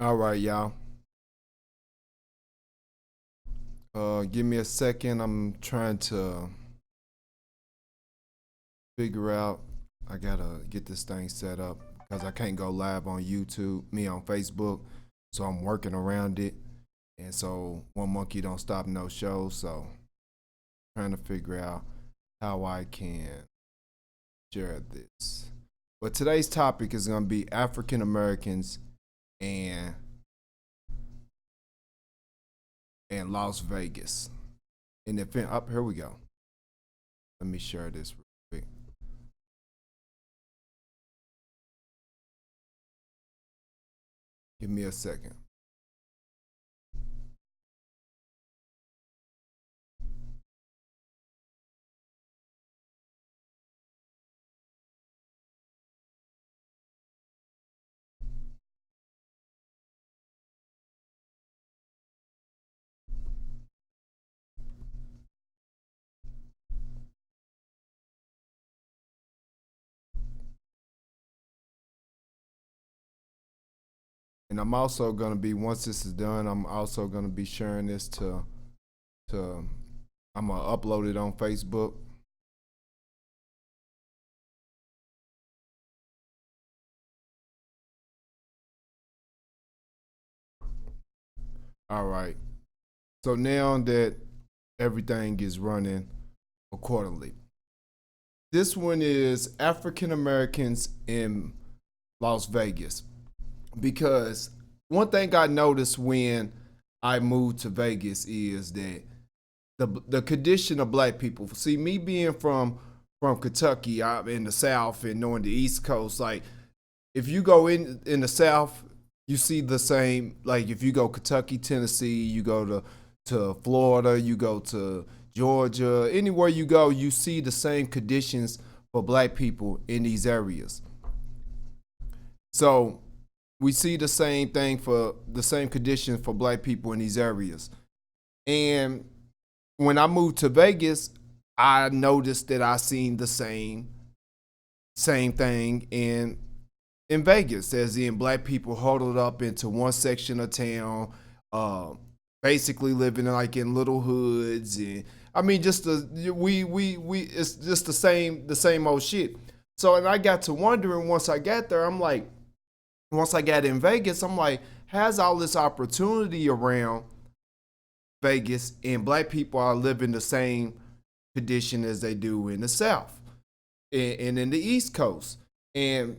All right, y'all. Give me a second. I'm trying to figure out. I gotta get this thing set up because I can't go live on YouTube, me on Facebook. So I'm working around it. And so one monkey don't stop no show. So trying to figure out how I can share this. But today's topic is gonna be African Americans and and Las Vegas. And if up here we go. Let me share this real quick. Give me a second. And I'm also gonna be once this is done, I'm also gonna be sharing this to I'm gonna upload it on Facebook. All right. So now that everything is running accordingly. This one is African Americans in Las Vegas. Because one thing I noticed when I moved to Vegas is that the condition of black people. See, me being from Kentucky, I'm in the South and knowing the East Coast. Like, if you go in the South, you see the same. Like, if you go Kentucky, Tennessee, you go to Florida, you go to Georgia, anywhere you go, you see the same conditions for black people in these areas. So we see the same thing for the same conditions for black people in these areas. And when I moved to Vegas, I noticed that I seen the same thing in Vegas, as in black people huddled up into one section of town, uh, basically living like in little hoods, and I mean, just the we it's just the same old shit. So, and I got to wondering once I got there, I'm like, once I got in Vegas, I'm like, has all this opportunity around Vegas and black people are living the same condition as they do in the South and in the East Coast. And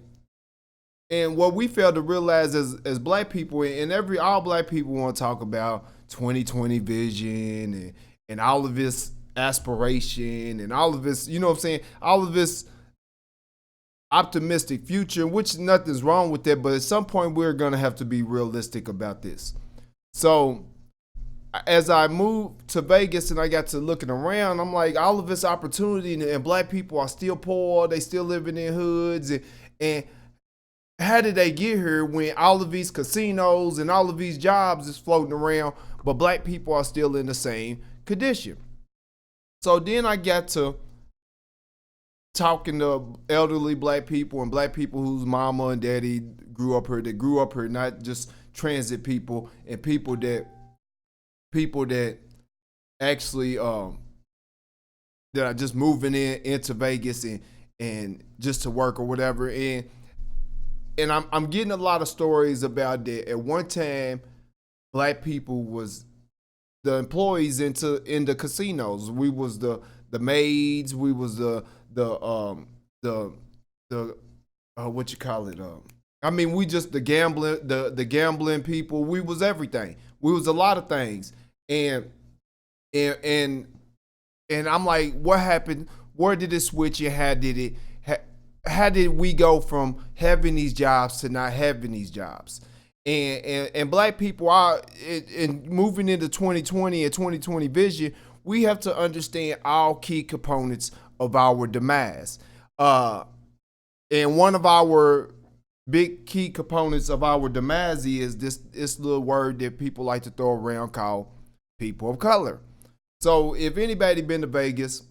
what we fail to realize as black people, and every all black people want to talk about 2020 vision and all of this aspiration and all of this, you know what I'm saying? All of this optimistic future, which nothing's wrong with that, but at some point we're gonna have to be realistic about this. So as I moved to Vegas and I got to looking around, I'm like, all of this opportunity and black people are still poor, they still living in hoods, and how did they get here when all of these casinos and all of these jobs is floating around, but black people are still in the same condition? So then I got to talking to elderly black people and black people whose mama and daddy grew up here, that grew up here, not just transit people and people that actually that are just moving into Vegas and just to work or whatever. And I'm getting a lot of stories about that. At one time, black people was the employees in the casinos. We was the maids. We was the the what you call it. I mean, we just the gambling people. We was everything. We was a lot of things. And and and and I'm like, what happened? Where did it switch? And how did we go from having these jobs to not having these jobs? And black people are in moving into 2020 and 2020 vision. We have to understand all key components of our demise. Uh, and one of our big key components of our demise is this little word that people like to throw around called people of color. So if anybody been to Vegas,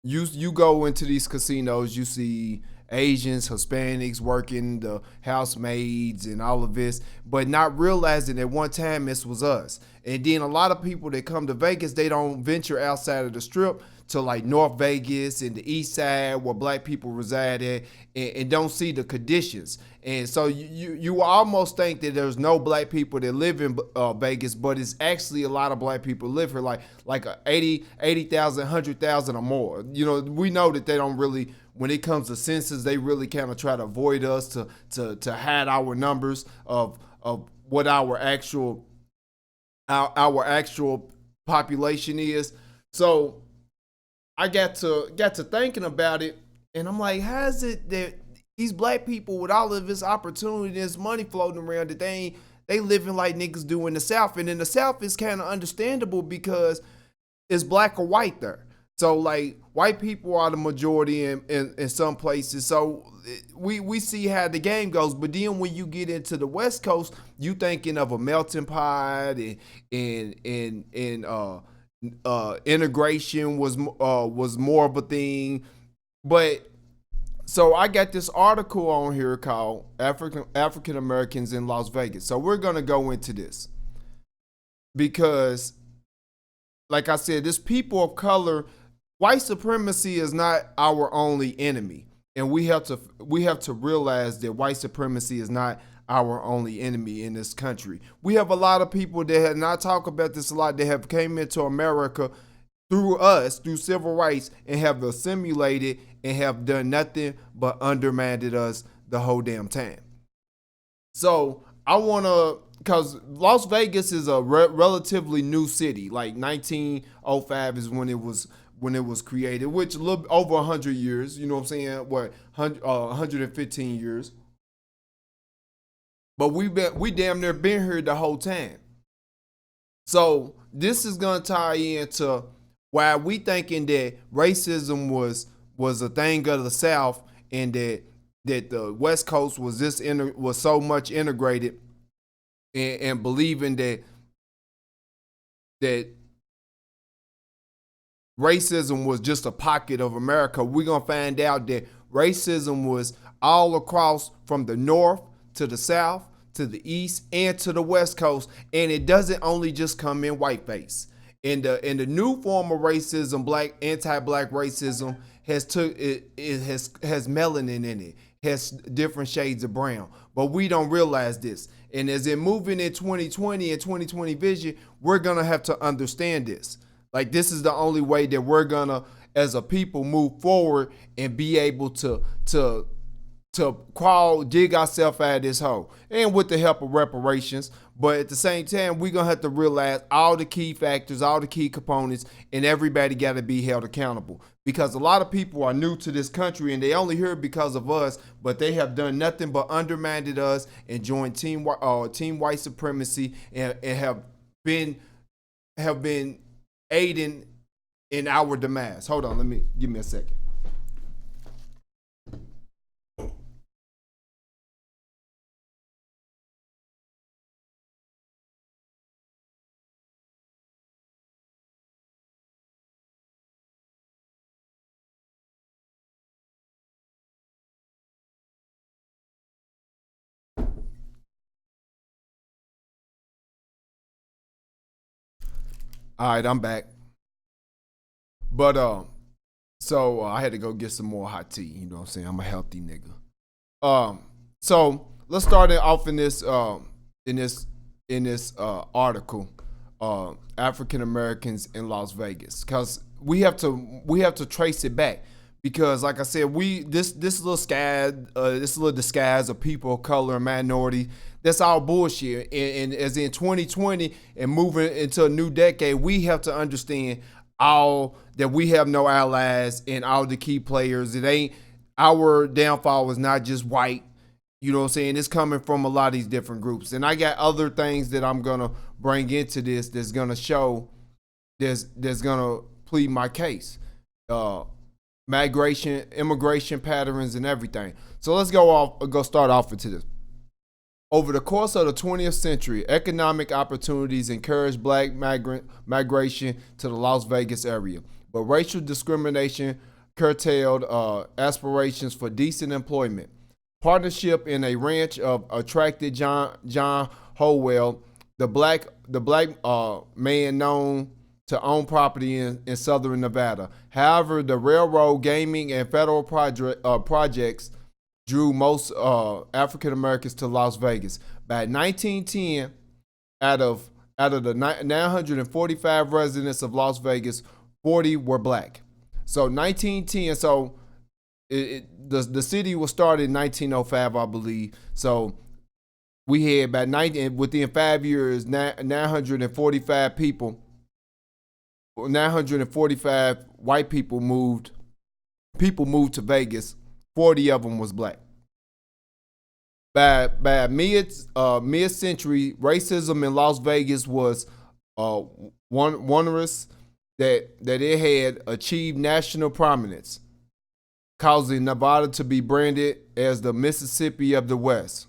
you go into these casinos, you see Asians, Hispanics working, the housemaids and all of this, but not realizing at one time this was us. And then a lot of people that come to Vegas, they don't venture outside of the strip to like North Vegas and the east side where black people reside at, and don't see the conditions. And so you almost think that there's no black people that live in Vegas, but it's actually a lot of black people live here, like 80,000, 100,000 or more. You know, we know that they don't really, when it comes to census, they really kind of try to avoid us to hide our numbers of what our actual population is. So I got to thinking about it, and I'm like, how is it that these black people with all of this opportunity, this money floating around, that they living like niggas do in the South? And in the South, it's kind of understandable because it's black or white there. So like white people are the majority in some places. So we see how the game goes. But then when you get into the West Coast, you thinking of a melting pot and integration was more of a thing. But so I got this article on here called African Americans in Las Vegas. So we're gonna go into this because, like I said, this people of color, white supremacy is not our only enemy, and we have to realize that white supremacy is not our only enemy in this country. We have a lot of people that have not talked about this a lot. That have came into America through us, through civil rights, and have assimilated and have done nothing but undermined us the whole damn time. So I want to, because Las Vegas is a relatively new city. Like 1905 is when it was created, which a little over 100 years. You know what I'm saying? What 115 years. But we damn near been here the whole time. So this is gonna tie into why we thinking that racism was a thing of the South, and that the West Coast was so much integrated, and believing that racism was just a pocket of America. We're gonna find out that racism was all across, from the North to the South to the East and to the West Coast, and it doesn't only just come in whiteface. In the new form of racism, anti-black racism has melanin in it, has different shades of brown, but we don't realize this. And as it moving in 2020 and 2020 vision, we're gonna have to understand this. Like, this is the only way that we're gonna, as a people, move forward and be able to dig ourselves out of this hole, and with the help of reparations. But at the same time, we're gonna have to realize all the key factors, all the key components, and everybody got to be held accountable, because a lot of people are new to this country and they only here because of us, but they have done nothing but undermined us and joined team white supremacy, and have been aiding in our demise. Hold on, give me a second. All right, I'm back. But so I had to go get some more hot tea. You know what I'm saying? I'm a healthy nigga. So let's start it off in this article, African Americans in Las Vegas, because we have to trace it back. Because, like I said, this little disguise of people of color and minority, that's all bullshit. And as in 2020 and moving into a new decade, we have to understand all that we have no allies and all the key players. It ain't, our downfall is not just white. You know what I'm saying? It's coming from a lot of these different groups. And I got other things that I'm gonna bring into this that's gonna show, that's gonna plead my case. Migration, immigration patterns, and everything. So let's go start off into this. Over the course of the 20th century, economic opportunities encouraged black migration to the Las Vegas area, but racial discrimination curtailed aspirations for decent employment. Partnership in a ranch of attracted John Howell, the black man known to own property in southern Nevada. However, the railroad, gaming, and federal projects drew most African Americans to Las Vegas. By 1910, out of the 945 residents of Las Vegas, 40 were black. So 1910. So the city was started in 1905, I believe. So we had about 90 within 5 years, 945 people, 945 white people moved. People moved to Vegas. 40 of them was black. By mid century, racism in Las Vegas was wondrous that it had achieved national prominence, causing Nevada to be branded as the Mississippi of the West.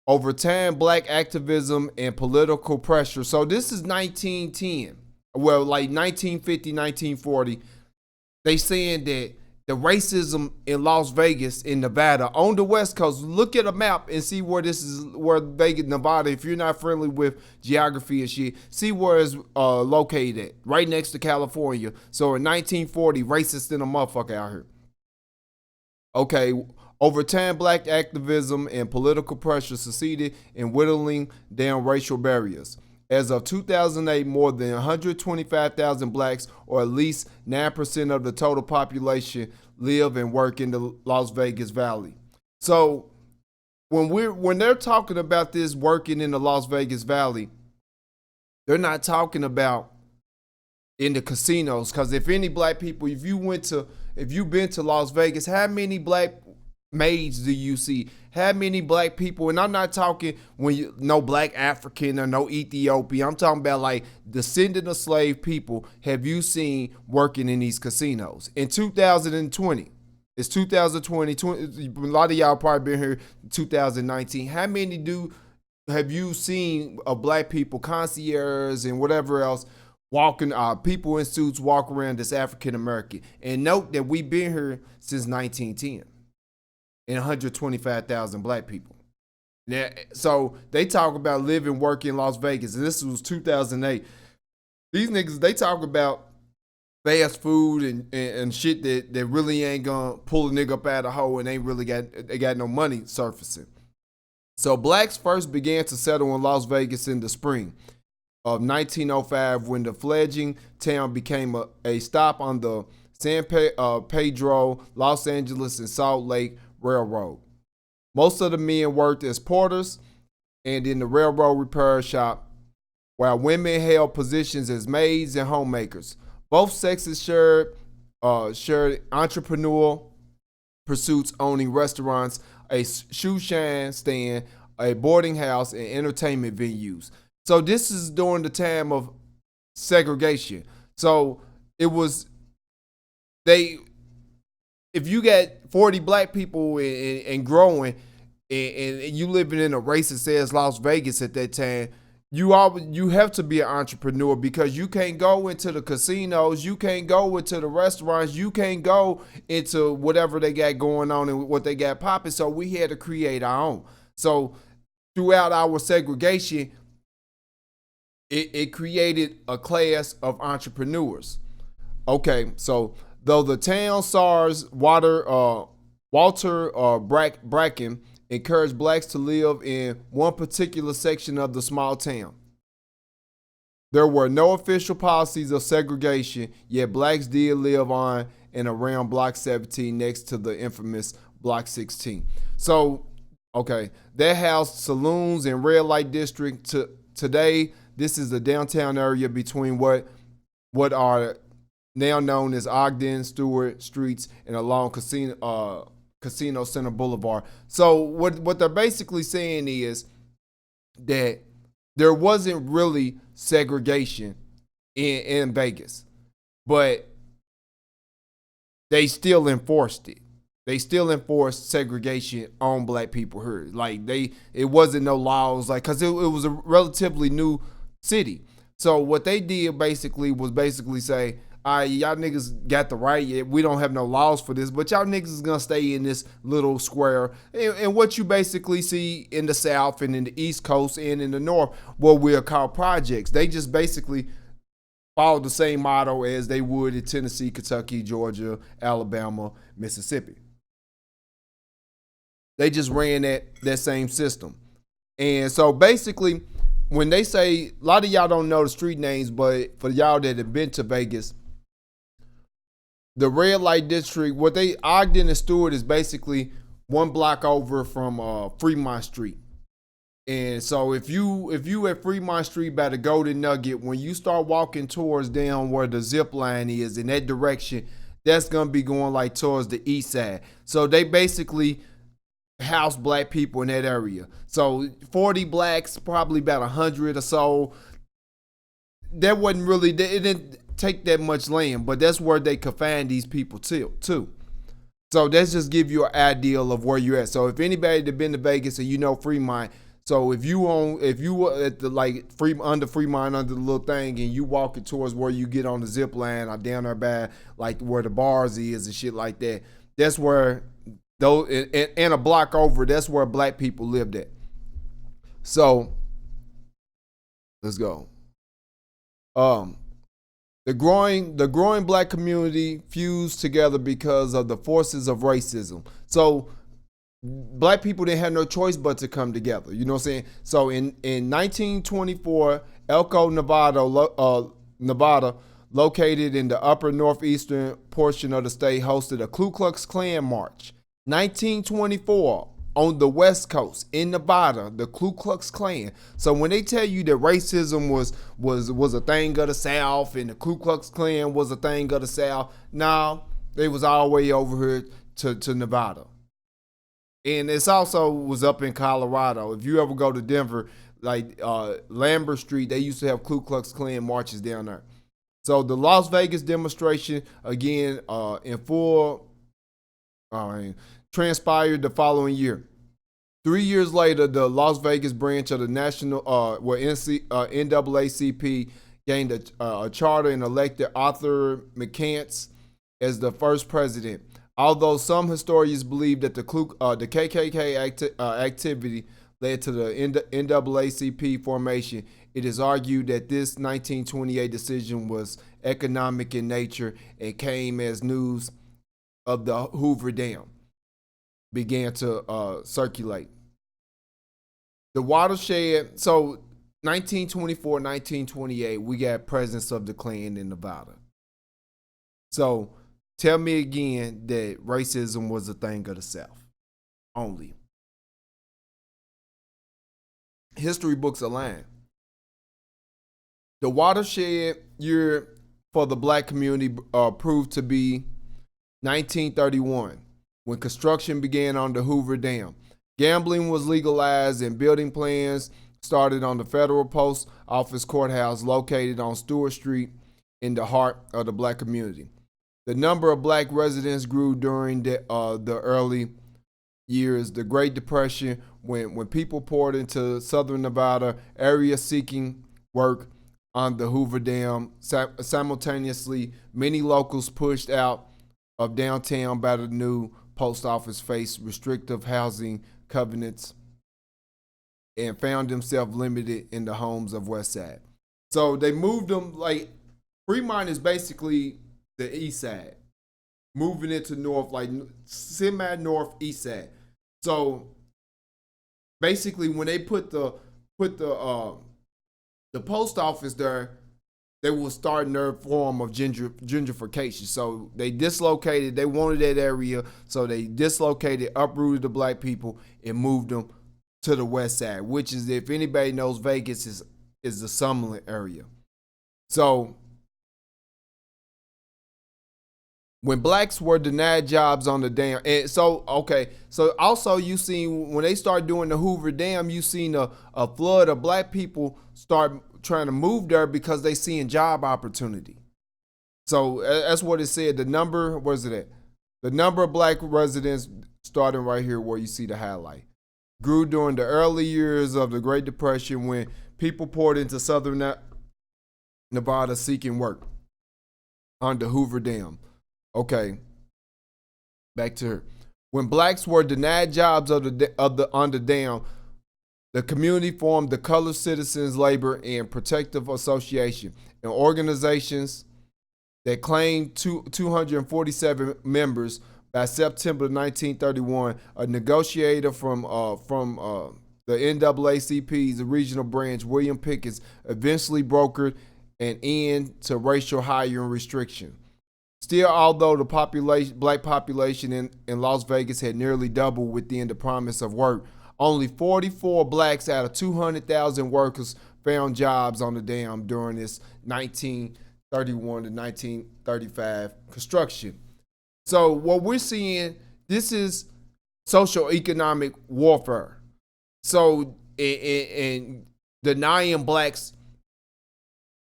Over time, black activism and political pressure. So this is 1910. Well, like 1950, 1940. They saying that the racism in Las Vegas, in Nevada, on the West Coast. Look at a map and see where this is, where Vegas, Nevada. If you're not friendly with geography and shit, see where it's located at. Right next to California. So in 1940, racist in a motherfucker out here. Okay, over time, black activism and political pressure succeeded in whittling down racial barriers. As of 2008, more than 125,000 blacks, or at least 9% of the total population, live and work in the Las Vegas Valley. So when they're talking about this working in the Las Vegas Valley, they're not talking about in the casinos. Because if any black people, if you've been to Las Vegas, how many black maids do you see? How many black people? And I'm not talking no black African or no Ethiopian. I'm talking about like descendant of slave people. Have you seen working in these casinos in 2020? It's 2020. A lot of y'all probably been here in 2019. How many have you seen of black people, concierge and whatever else, walking? People in suits walk around that's African American. And note that we've been here since 1910. And 125,000 black people. Now, so they talk about living, working in Las Vegas, and this was 2008. These niggas, they talk about fast food and shit that really ain't gonna pull a nigga up out of the hole and ain't really got no money surfacing. So blacks first began to settle in Las Vegas in the spring of 1905 when the fledgling town became a stop on the San Pedro, Los Angeles, and Salt Lake Railroad. Most of the men worked as porters and in the railroad repair shop, while women held positions as maids and homemakers. Both sexes shared entrepreneurial pursuits, owning restaurants, a shoe shine stand, a boarding house, and entertainment venues. So this is during the time of segregation. So it was if you got 40 black people and growing, and you living in a racist ass Las Vegas at that time, you have to be an entrepreneur, because you can't go into the casinos, you can't go into the restaurants, you can't go into whatever they got going on and what they got popping. So we had to create our own. So throughout our segregation, it created a class of entrepreneurs. Okay, so though the town SARS Walter Bracken encouraged blacks to live in one particular section of the small town. There were no official policies of segregation, yet blacks did live on and around Block 17 next to the infamous Block 16. So, okay, that housed saloons and red light district. Today, this is the downtown area between what are now known as Ogden, Stewart Streets, and along Casino Center Boulevard. So what they're basically saying is that there wasn't really segregation in Vegas, but they still enforced it. They still enforced segregation on black people here. Like it wasn't no laws, like, cause it was a relatively new city. So what they did was basically say, all right, y'all niggas got the right. We don't have no laws for this, but y'all niggas is gonna stay in this little square. And what you basically see in the South and in the East Coast and in the North, what we'll call projects. They just basically follow the same motto as they would in Tennessee, Kentucky, Georgia, Alabama, Mississippi. They just ran that same system. And so basically, when they say, a lot of y'all don't know the street names, but for y'all that have been to Vegas, the red light district, what they, Ogden and Stewart is basically one block over from Fremont Street. And so if you at Fremont Street by the Golden Nugget, when you start walking towards down where the zip line is in that direction, that's gonna be going like towards the east side. So they basically house black people in that area. So 40 blacks, probably about 100 or so. That wasn't really, it didn't take that much land, but that's where they could find these people too. So that's just give you an idea of where you're at. So if anybody that been to Vegas and you know Fremont, so if you were at the like under Fremont under the little thing and you walking towards where you get on the zip line or down there by like where the bars is and shit like that, that's where though and a block over, that's where black people lived at. So let's go. The growing black community fused together because of the forces of racism. So black people didn't have no choice but to come together. You know what I'm saying? So in 1924, Elko, Nevada, located in the upper northeastern portion of the state, hosted a Ku Klux Klan march. 1924, on the West Coast in Nevada, the Ku Klux Klan. So when they tell you that racism was a thing of the South and the Ku Klux Klan was a thing of the South, no, they was all the way over here to Nevada. And it's also was up in Colorado. If you ever go to Denver, like Lambert Street, they used to have Ku Klux Klan marches down there. So the Las Vegas demonstration, again, in full, transpired the following year. 3 years later, the Las Vegas branch of the NAACP gained a charter and elected Arthur McCants as the first president. Although some historians believe that the KKK activity led to the NAACP formation, it is argued that this 1928 decision was economic in nature and came as news of the Hoover Dam began to circulate. The watershed, so 1924, 1928, we got presence of the Klan in Nevada. So tell me again that racism was a thing of the South only. History books are lying. The watershed year for the black community proved to be 1931, when construction began on the Hoover Dam. Gambling was legalized and building plans started on the Federal Post Office Courthouse located on Stewart Street in the heart of the black community. The number of black residents grew during the early years, the Great Depression, when people poured into southern Nevada area seeking work on the Hoover Dam. Simultaneously, many locals pushed out of downtown by the new post office faced restrictive housing covenants and found themselves limited in the homes of West Side. So they moved them, like Fremont is basically the east side, moving into north, like semi-north east side. So basically when they put the post office there, they were starting their form of gentrification. So they dislocated, they wanted that area, so they dislocated, uprooted the black people, and moved them to the west side, which is, if anybody knows Vegas, is the Summerlin area. So when blacks were denied jobs on the dam, and so also you seen when they start doing the Hoover Dam, you seen a flood of black people start trying to move there because they seeing job opportunity. So that's what it said. The number, where's it at? The number of black residents, starting right here where you see the highlight, grew during the early years of the Great Depression when people poured into southern Nevada seeking work under Hoover Dam. Okay, back to her. When blacks were denied jobs on the dam, the community formed the Colored Citizens Labor and Protective Association, and organizations that claimed 247 members. By September 1931, a negotiator from the NAACP's regional branch, William Pickens, eventually brokered an end to racial hiring restriction. Still, although the black population in Las Vegas had nearly doubled within the promise of work, only 44 blacks out of 200,000 workers found jobs on the dam during this 1931 to 1935 construction. So what we're seeing, this is social economic warfare. So and denying blacks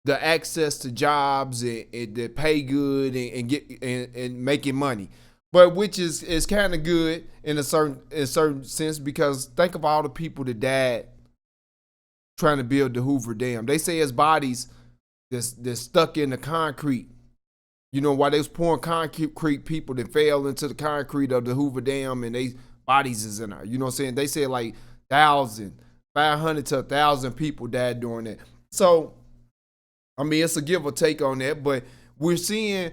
the access to jobs and the pay good and get and making money, but which is kind of good in a certain sense, because think of all the people that died trying to build the Hoover Dam. They say his bodies that's stuck in the concrete. You know, while they was pouring concrete, people that fell into the concrete of the Hoover Dam and they bodies is in there. You know what I'm saying? They say like 500 to 1,000 people died during that. So, I mean, it's a give or take on that, but we're seeing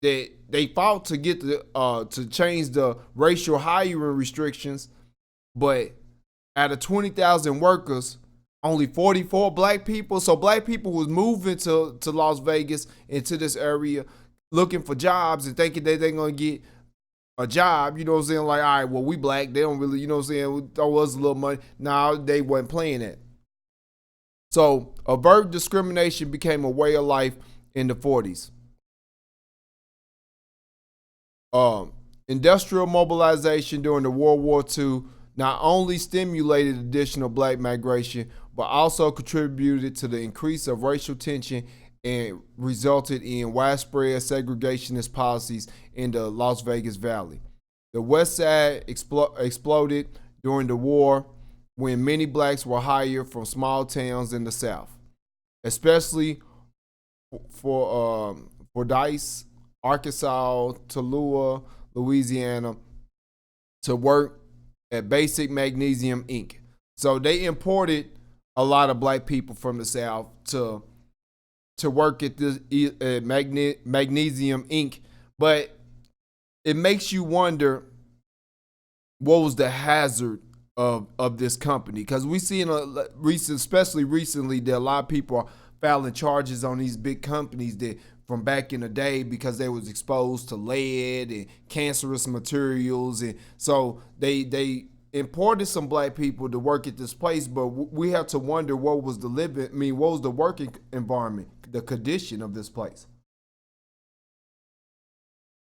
that they fought to get to change the racial hiring restrictions, but out of 20,000 workers, only 44 black people. So black people was moving to Las Vegas, into this area, looking for jobs and thinking that they're going to get a job. You know what I'm saying? Like, all right, well, we black. They don't really, you know what I'm saying? Throw us a little money. No, they wasn't playing that. So overt discrimination became a way of life in the 40s. Industrial mobilization during the World War II not only stimulated additional black migration, but also contributed to the increase of racial tension and resulted in widespread segregationist policies in the Las Vegas Valley. The West Side exploded during the war when many blacks were hired from small towns in the South, especially for Fordyce, Arkansas, Tallua, Louisiana, to work at Basic Magnesium Inc. So they imported a lot of black people from the South to work at this Magnesium Inc. But it makes you wonder, what was the hazard of this company? Because we see especially recently, that a lot of people are filing charges on these big companies that from back in the day, because they was exposed to lead and cancerous materials, and so they imported some black people to work at this place. But we have to wonder, what was the what was the working environment, the condition of this place?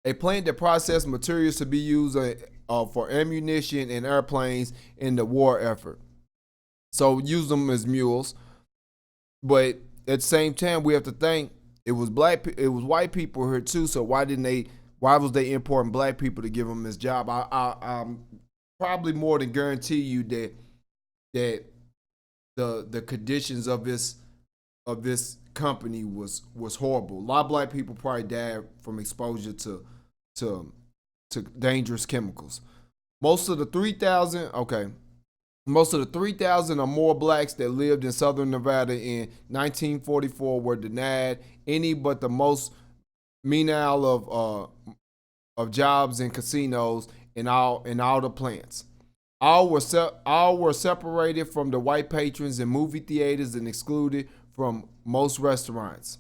A plant that processed materials to be used for ammunition and airplanes in the war effort. So use them as mules, but at the same time, we have to think it was white people here too. So why was they importing black people to give them this job? I'm probably more than guarantee you that the conditions of this company was horrible. A lot of black people probably died from exposure to dangerous chemicals. Most of the 3,000 or more blacks that lived in southern Nevada in 1944 were denied any but the most menial of jobs in casinos and all the plants. All were separated from the white patrons in movie theaters and excluded from most restaurants.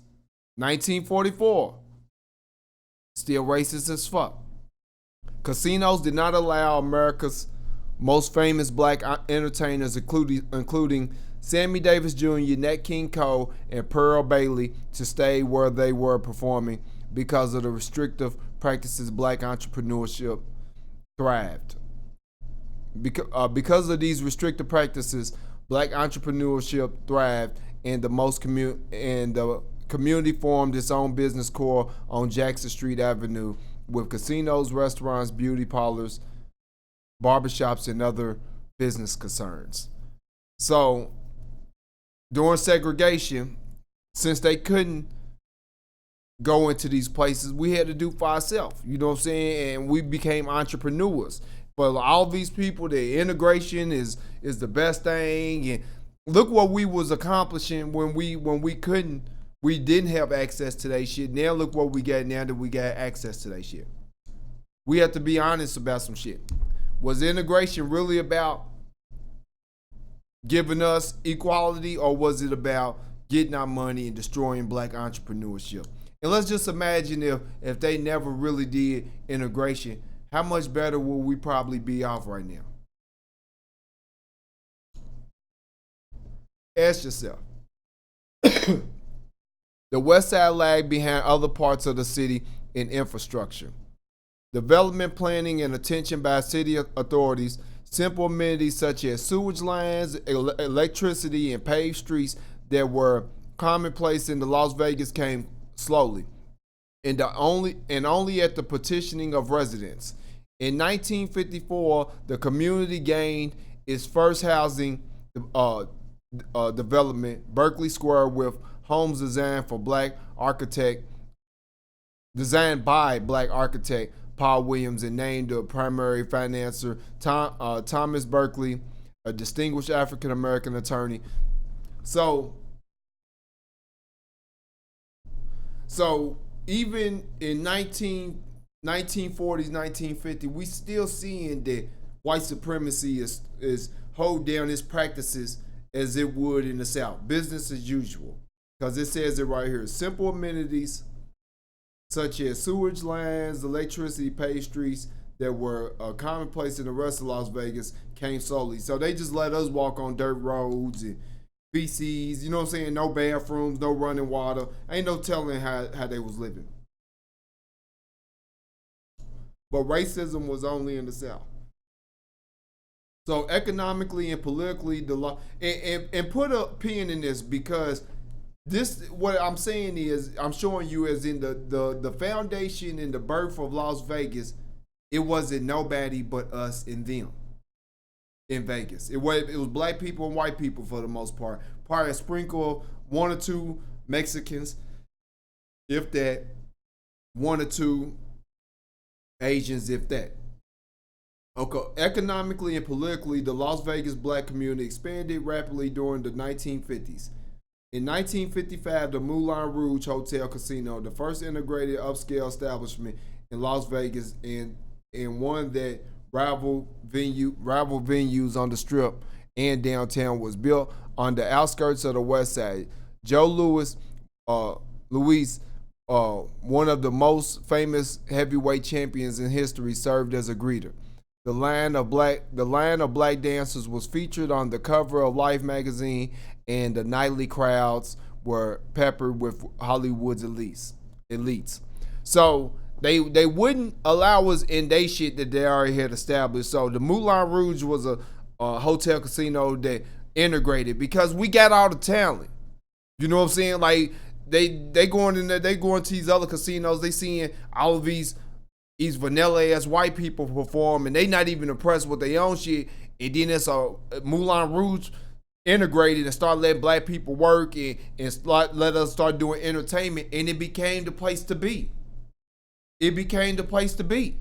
1944, still racist as fuck. Casinos did not allow America's most famous black entertainers, including Sammy Davis Jr., Nat King Cole, and Pearl Bailey, to stay where they were performing because of the restrictive practices. Black entrepreneurship thrived. Because of these restrictive practices, black entrepreneurship thrived, and the community formed its own business core on Jackson Street Avenue, with casinos, restaurants, beauty parlors, barbershops, and other business concerns. So during segregation, since they couldn't go into these places. We had to do for ourselves. You know what I'm saying? And we became entrepreneurs. But all these people, the integration is the best thing. And look what we was accomplishing when we didn't have access to that shit. Now look what we got now that we got access to that shit. We have to be honest about some shit. Was integration really about giving us equality, or was it about getting our money and destroying black entrepreneurship? And let's just imagine if they never really did integration, how much better will we probably be off right now? Ask yourself. The West Side lagged behind other parts of the city in infrastructure. Development planning and attention by city authorities, simple amenities such as sewage lines, electricity, and paved streets that were commonplace in the Las Vegas came slowly, and only at the petitioning of residents. In 1954, the community gained its first housing development, Berkeley Square, with homes designed by black architect Paul Williams, and named the primary financier Thomas Berkeley, a distinguished African American attorney. So, so even in 1940s, 1950s, we still seeing that white supremacy is hold down its practices as it would in the South. Business as usual. Because it says it right here. Simple amenities such as sewage lines, electricity, paved streets that were commonplace in the rest of Las Vegas came slowly. So they just let us walk on dirt roads and feces, you know what I'm saying? No bathrooms, no running water. Ain't no telling how they was living. But racism was only in the South. So economically and politically, the law and put a pin in this, because this, what I'm saying is, I'm showing you as in the foundation and the birth of Las Vegas, it wasn't nobody but us and them in Vegas. It was black people and white people for the most part. Probably a sprinkle of one or two Mexicans, if that, one or two Asians, if that. Okay, economically and politically, the Las Vegas black community expanded rapidly during the 1950s. In 1955, the Moulin Rouge Hotel Casino, the first integrated upscale establishment in Las Vegas, and one that rival venues on the Strip and downtown, was built on the outskirts of the West Side. Joe Louis, one of the most famous heavyweight champions in history, served as a greeter. The line of black dancers was featured on the cover of Life magazine, and the nightly crowds were peppered with Hollywood's elites. So they wouldn't allow us in they shit that they already had established. So the Moulin Rouge was a hotel casino that integrated, because we got all the talent. You know what I'm saying? Like they going in there, they going to these other casinos, they seeing all of these vanilla ass white people perform, and they not even impressed with their own shit. And then it's a Moulin Rouge integrated and start letting black people work and let us start doing entertainment, and it became the place to be. It became the place to be.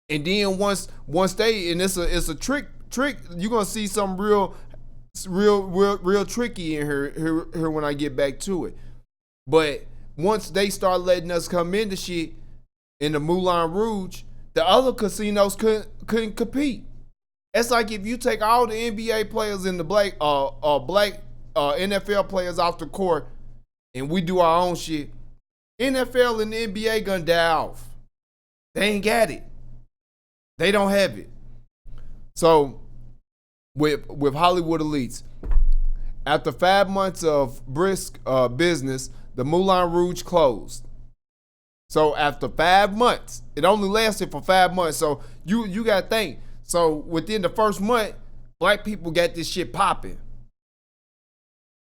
And then once they, and it's a trick, you're gonna see some real tricky in here when I get back to it. But once they start letting us come into shit in the Moulin Rouge, the other casinos couldn't compete. It's like if you take all the NBA players and the black NFL players off the court, and we do our own shit, NFL and the NBA gonna die off. They ain't got it. They don't have it. So with Hollywood elites, after 5 months of brisk business, the Moulin Rouge closed. So after 5 months, it only lasted for 5 months. So you gotta think. So within the first month, black people got this shit popping.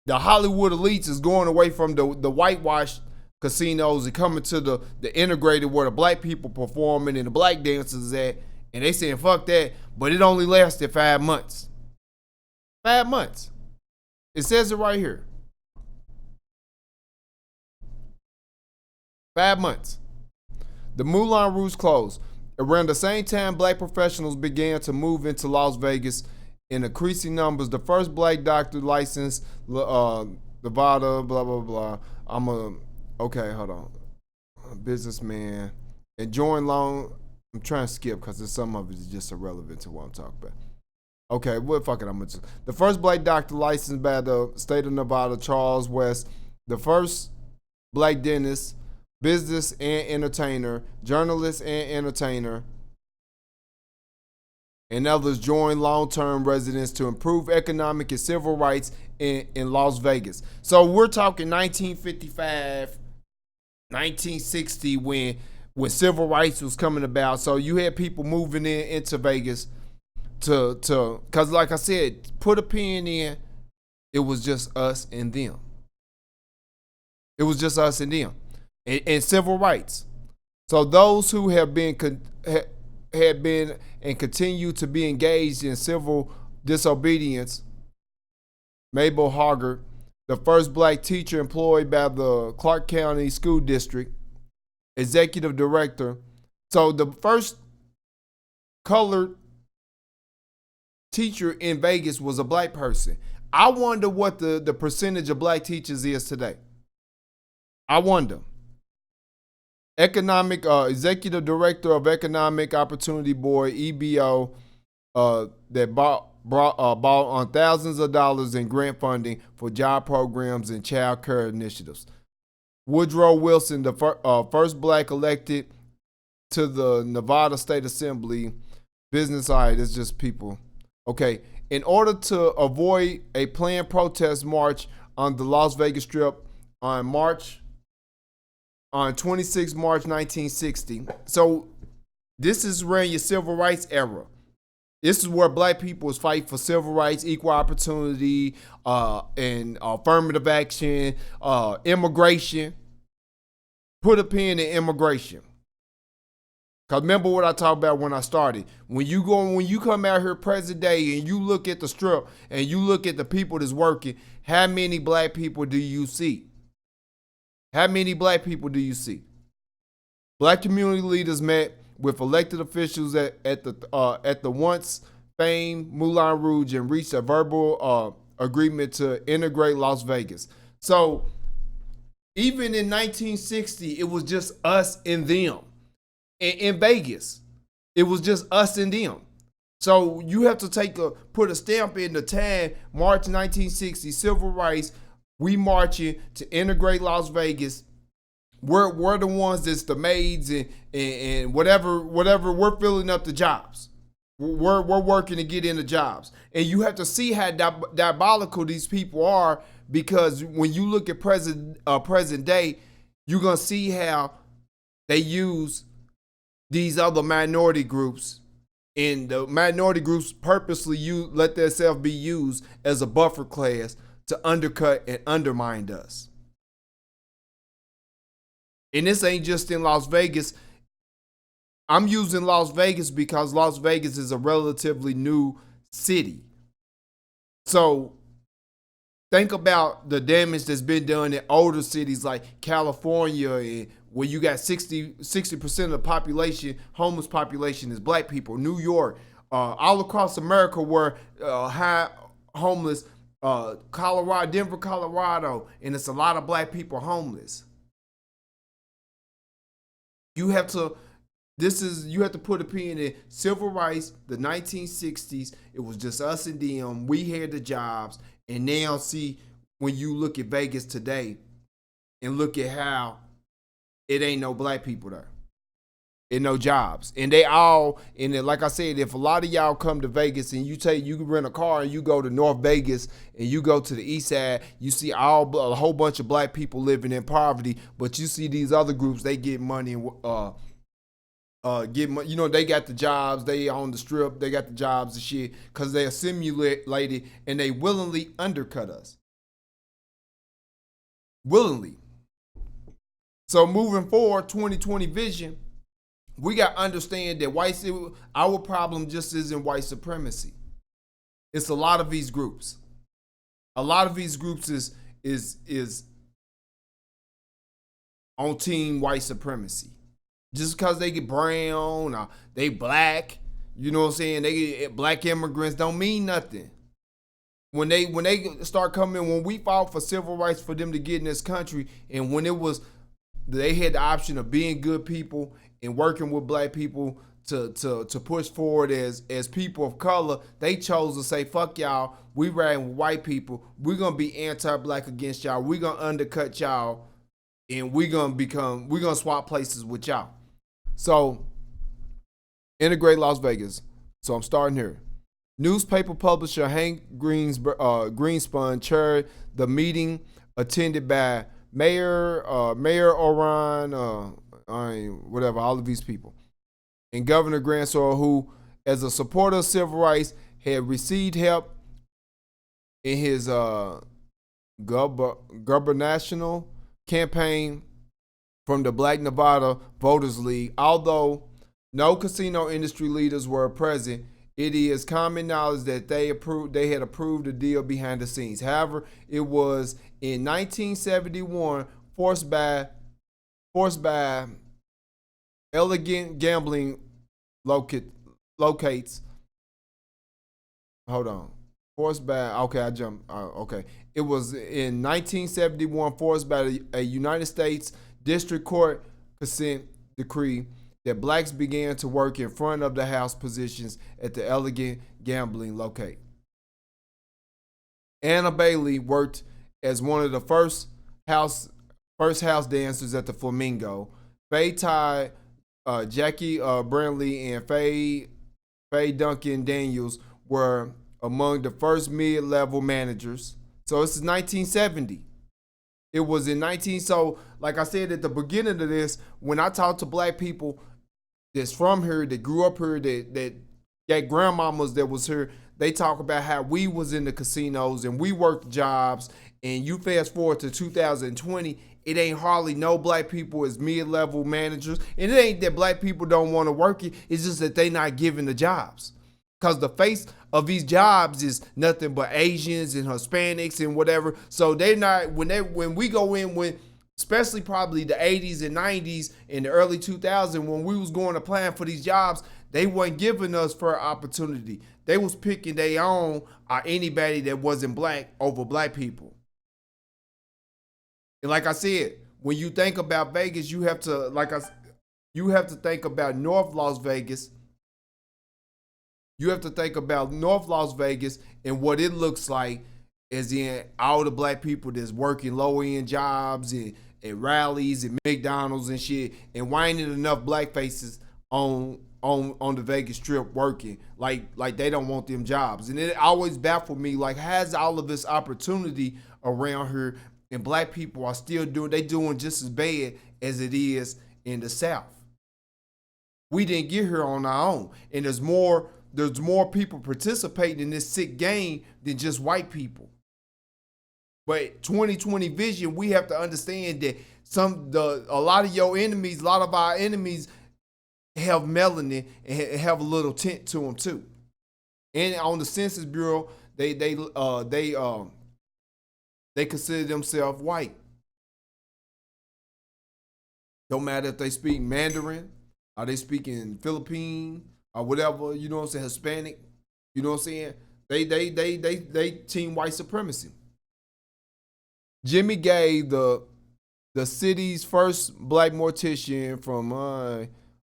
The Hollywood elites is going away from the whitewashed casinos and coming to the integrated where the black people performing and the black dancers at, and they saying fuck that. But it only lasted 5 months. 5 months. It says it right here. 5 months. The Moulin Rouge closed. Around the same time, black professionals began to move into Las Vegas in increasing numbers. The first black doctor licensed, Nevada, blah, blah, blah. Okay, hold on. Businessman. Enjoying long, I'm trying to skip because some of it is just irrelevant to what I'm talking about. Okay, well, fuck it, the first black doctor licensed by the state of Nevada, Charles West. The first black dentist, business and entertainer, journalist and entertainer, and others joined long-term residents to improve economic and civil rights in Las Vegas. So we're talking 1955, 1960 when civil rights was coming about. So you had people moving into Vegas to because like I said, put a pin in, it was just us and them. It was just us and them. And civil rights. So those who have been had been and continue to be engaged in civil disobedience. Mabel Hoggart, the first black teacher employed by the Clark County School District, executive director. So the first colored teacher in Vegas was a black person. I wonder what the percentage of black teachers is today. I wonder. Economic executive director of Economic Opportunity Board (EBO) that brought on thousands of dollars in grant funding for job programs and child care initiatives. Woodrow Wilson, the first black elected to the Nevada State Assembly. Business, all right, it's just people. Okay, in order to avoid a planned protest march on the Las Vegas Strip on 26 March 1960. So this is around your civil rights era. This is where black people was fighting for civil rights, equal opportunity, and affirmative action, immigration. Put a pin in immigration. Cause remember what I talked about when I started. When you come out here present day and you look at the strip and you look at the people that's working, how many black people do you see? How many black people do you see? Black community leaders met with elected officials at the once famed Moulin Rouge and reached a verbal agreement to integrate Las Vegas. So even in 1960, it was just us and them. In Vegas, it was just us and them. So you have to put a stamp in the time, March 1960, civil rights. We marching to integrate Las Vegas. We're the ones that's the maids and whatever. We're filling up the jobs. We're working to get into jobs. And you have to see how diabolical these people are, because when you look at present day, you're gonna see how they use these other minority groups, and the minority groups purposely let themselves be used as a buffer class to undercut and undermine us. And this ain't just in Las Vegas. I'm using Las Vegas because Las Vegas is a relatively new city. So think about the damage that's been done in older cities like California, and where you got 60% of the population, homeless population, is black people. New York, all across America where high homeless, Colorado, Denver, Colorado, and it's a lot of black people homeless. You have to put a pin in civil rights, the 1960s. It was just us and them. We had the jobs. And now see, when you look at Vegas today and look at how it ain't no black people there and no jobs. And like I said, if a lot of y'all come to Vegas and you rent a car and you go to North Vegas and you go to the east side, you see a whole bunch of black people living in poverty, but you see these other groups, they get money and they got the jobs, they on the strip, they got the jobs and shit, because they are simulated and they willingly undercut us. Willingly. So moving forward, 2020 vision, we got to understand that our problem just isn't white supremacy. It's a lot of these groups. A lot of these groups is on team white supremacy. Just because they get brown or they black, you know what I'm saying? They get black immigrants don't mean nothing. When they start coming, when we fought for civil rights for them to get in this country, and when it was they had the option of being good people and working with black people to push forward as people of color, they chose to say, fuck y'all, we riding with white people, we're gonna be anti-black against y'all, we're gonna undercut y'all, and we're gonna swap places with y'all. So integrate Las Vegas. So I'm starting here. Newspaper publisher Hank Greenspun chaired the meeting attended by Mayor Oran, whatever, all of these people, and Governor Grandsor, who, as a supporter of civil rights, had received help in his gubernatorial campaign from the Black Nevada Voters League. Although no casino industry leaders were present, it is common knowledge that they had approved the deal behind the scenes. However, it was in 1971 forced by elegant gambling locates. Hold on. Forced by, okay, I jumped. Okay. It was in 1971 forced by a United States District Court consent decree that blacks began to work in front of the house positions at the elegant gambling locate. Anna Bailey worked as one of the first house dancers at the Flamingo. Faye Tide, Jackie Brantley, and Faye Duncan Daniels were among the first mid-level managers. So this is 1970. It was in 19. So like I said at the beginning of this, when I talk to black people that's from here, that grew up here, that grandmamas that was here, they talk about how we was in the casinos and we worked jobs. And you fast forward to 2020, it ain't hardly no black people as mid-level managers. And it ain't that black people don't want to work it. It's just that they not given the jobs. Because the face of these jobs is nothing but Asians and Hispanics and whatever. So they're not, when we go in, when especially probably the 80s and 90s and the early 2000s, when we was going to plan for these jobs, they weren't giving us fair opportunity. They was picking their own or anybody that wasn't black over black people. And like I said, when you think about Vegas, you have to think about North Las Vegas. You have to think about North Las Vegas and what it looks like, as in all the black people that's working low end jobs and at rallies and McDonald's and shit, and why ain't enough black faces on the Vegas Strip working? Like they don't want them jobs. And it always baffled me, like, has all of this opportunity around here and black people are still doing just as bad as it is in the South. We didn't get here on our own. And there's more people participating in this sick game than just white people. But 2020 vision, we have to understand that a lot of our enemies have melanin and have a little tint to them too. And on the Census Bureau, they consider themselves white. Don't matter if they speak Mandarin, or they speaking Philippine, or whatever, you know what I'm saying, Hispanic, you know what I'm saying? They team white supremacy. Jimmy gave the city's first black mortician from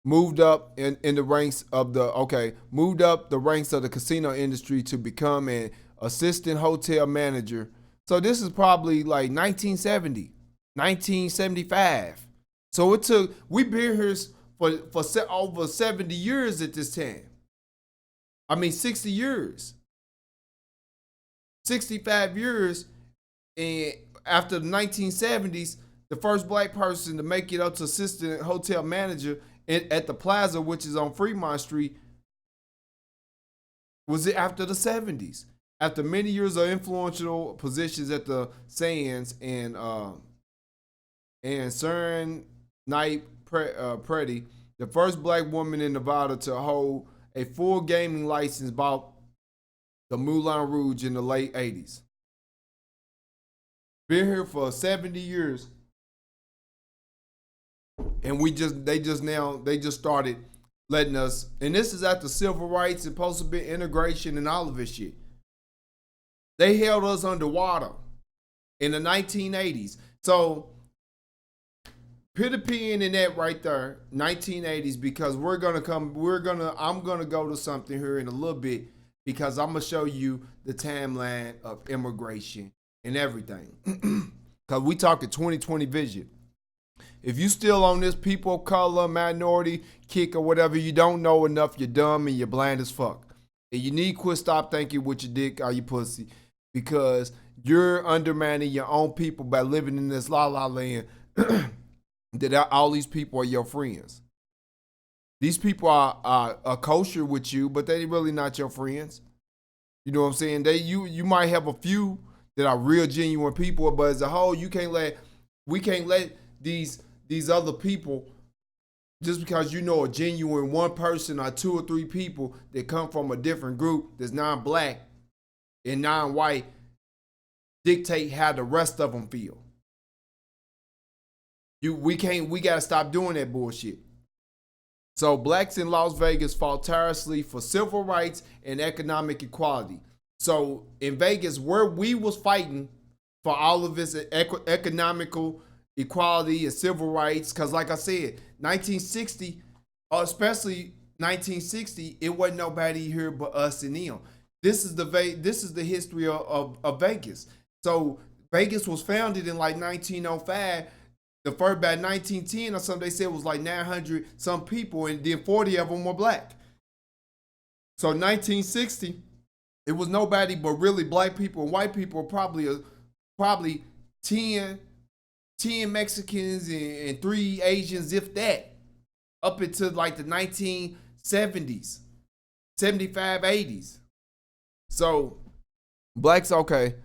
moved up in the ranks of the casino industry to become an assistant hotel manager. So this is probably like 1970, 1975. So we've been here for over 70 years at this time. I mean, 60 years. 65 years. And after the 1970s, the first black person to make it up to assistant hotel manager at the Plaza, which is on Fremont Street, was it after the 70s. After many years of influential positions at the Sands and Cern Knight Pretty, the first black woman in Nevada to hold a full gaming license, bought the Moulin Rouge in the late 80s. Been here for 70 years. And they just started letting us, and this is after civil rights and post-bit integration and all of this shit. They held us underwater in the 1980s. So put a pin in that right there, 1980s, because I'm gonna go to something here in a little bit, because I'm gonna show you the timeline of immigration and everything. Cause we talking 2020 vision. If you still on this people of color, minority kick or whatever, you don't know enough, you're dumb and you're blind as fuck. And you need to quit stop thinking with your dick or your pussy, because you're undermining your own people by living in this la la land that all these people are your friends. These people are kosher with you, but they really not your friends. You know what I'm saying? You might have a few that are real genuine people, but as a whole, we can't let these other people, just because you know a genuine one person or two or three people that come from a different group that's non-black and non-white, dictate how the rest of them feel. We gotta stop doing that bullshit. So blacks in Las Vegas fought tirelessly for civil rights and economic equality. So in Vegas, where we was fighting for all of this economical equality and civil rights, because like I said, 1960, especially 1960, it wasn't nobody here but us and them. This is the history of Vegas. So Vegas was founded in like 1905. The first by 1910 or something, they said it was like 900 some people, and then 40 of them were black. So 1960, it was nobody but really black people, and white people were probably 10 Mexicans and 3 Asians, if that, up into like the 1970s, 75, 80s. So blacks, okay,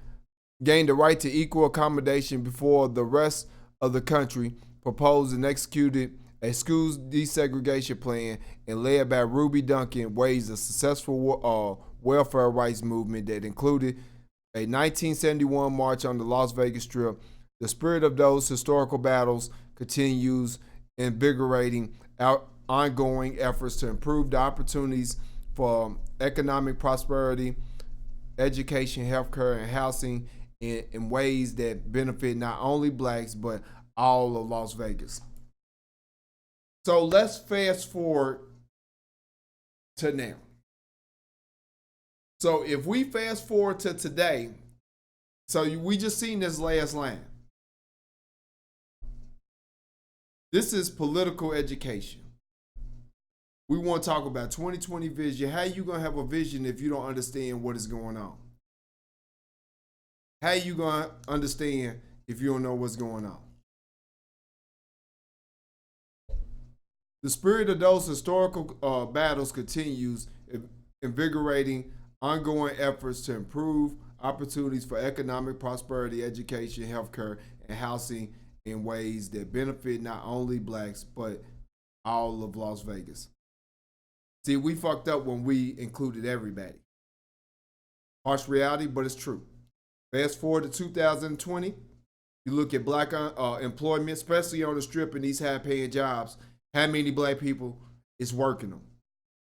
gained the right to equal accommodation before the rest of the country proposed and executed a school desegregation plan, and led by Ruby Duncan, waged a successful welfare rights movement that included a 1971 march on the Las Vegas Strip. The spirit of those historical battles continues, invigorating our ongoing efforts to improve the opportunities for economic prosperity, education, healthcare, and housing in ways that benefit not only blacks but all of Las Vegas. So let's fast forward to now. So if we fast forward to today, so we just seen this last line. This is political education. We want to talk about 2020 vision. How you gonna have a vision if you don't understand what is going on? How you gonna understand if you don't know what's going on? The spirit of those historical battles continues, invigorating ongoing efforts to improve opportunities for economic prosperity, education, healthcare, and housing in ways that benefit not only blacks but all of Las Vegas. See, we fucked up when we included everybody. Harsh reality, but it's true. Fast forward to 2020, you look at black employment, especially on the strip and these high-paying jobs. How many black people is working them?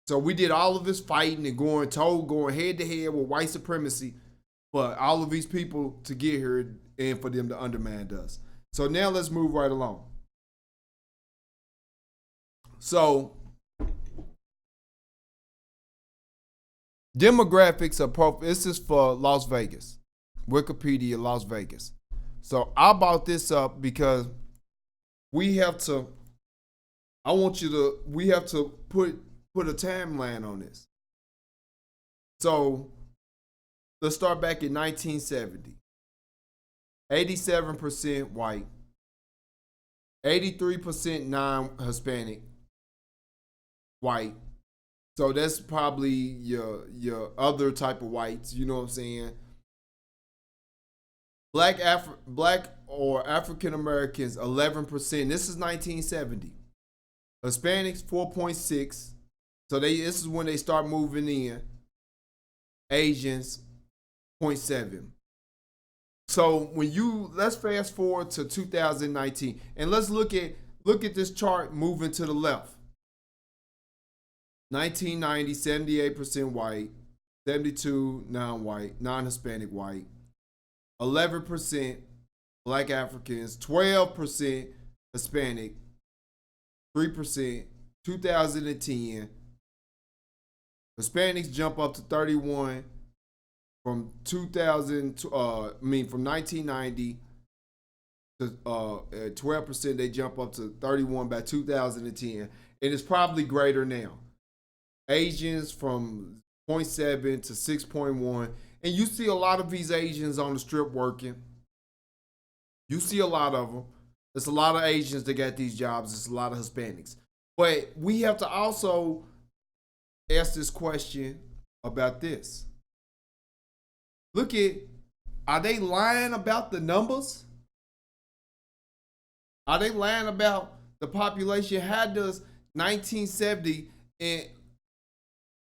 So we did all of this fighting and going head to head with white supremacy, but all of these people to get here and for them to undermine us. So now let's move right along. So demographics are this is for Las Vegas. Wikipedia, Las Vegas. So I brought this up because we have to put a timeline on this. So let's start back in 1970. 87% white, 83% non-Hispanic white. So that's probably your other type of whites, you know what I'm saying? Black or African Americans, 11%. This is 1970. Hispanics, 4.6. So this is when they start moving in. Asians, 0.7. So let's fast forward to 2019 and let's look at look at this chart moving to the left. 1990, 78% white, 72 non-white, non-Hispanic white, 11% Black Africans, 12% Hispanic, 3%. 2010, Hispanics jump up to 31 from 1990 to 12%. They jump up to 31 by 2010, and it's probably greater now. Asians from 0.7 to 6.1, and you see a lot of these Asians on the strip working. You see a lot of them. There's a lot of Asians that got these jobs. There's a lot of Hispanics. But we have to also ask this question about this. Look at, are they lying about the numbers? Are they lying about the population? How does 1970 and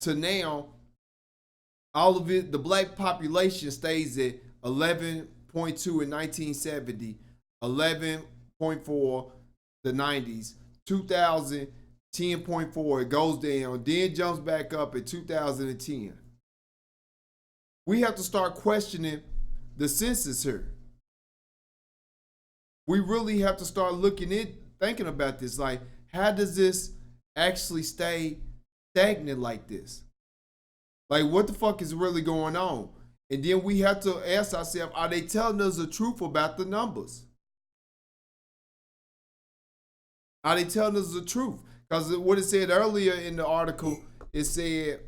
to now, all of it, the black population stays at 11.2 in 1970, 11.4 the 90s, 2000, 10.4, it goes down, then jumps back up in 2010. We have to start questioning the census here. We really have to start thinking about this. Like, how does this actually stay stagnant like this? Like, what the fuck is really going on? And then we have to ask ourselves, are they telling us the truth about the numbers? Are they telling us the truth? Because what it said earlier in the article, it said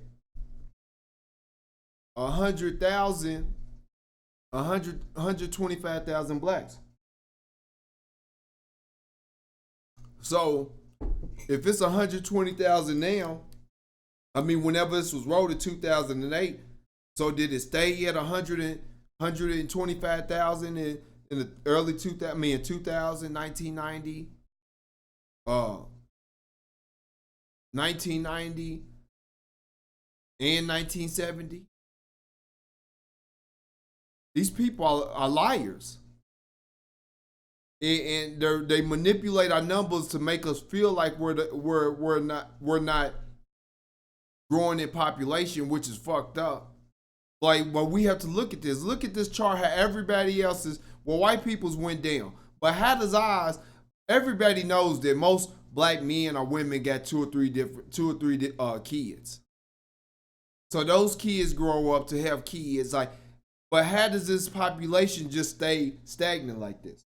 125,000 blacks. So if it's 120,000 now, I mean, whenever this was wrote in 2008, so did it stay at 125,000 in the early 2000? I mean, in 2000, 1990, 1990, and 1970? These people are liars. And they manipulate our numbers to make us feel like we're not growing in population, which is fucked up. Like, but we have to look at this. Look at this chart. How everybody else's, well, white people's went down, but how does ours? Everybody knows that most black men or women got two or three kids. So those kids grow up to have kids. Like, but how does this population just stay stagnant like this?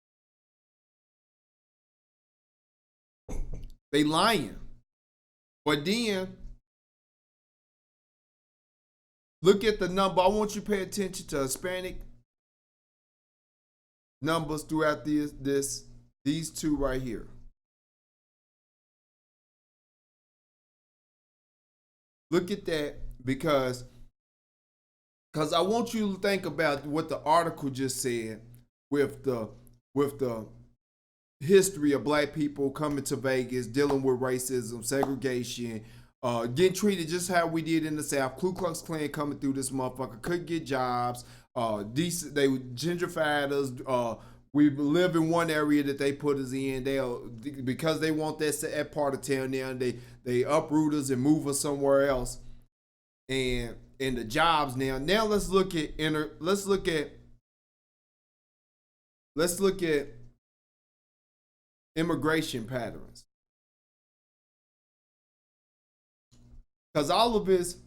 They lying. But then look at the number. I want you to pay attention to Hispanic numbers throughout these two right here. Look at that, because I want you to think about what the article just said with the history of black people coming to Vegas, dealing with racism, segregation, getting treated just how we did in the South. Ku Klux Klan coming through this motherfucker, couldn't get jobs. They gentrified us. We live in one area that they put us in. Because they want that part of town now, they uproot us and move us somewhere else. And the jobs now. Now let's look at immigration patterns. Because all of this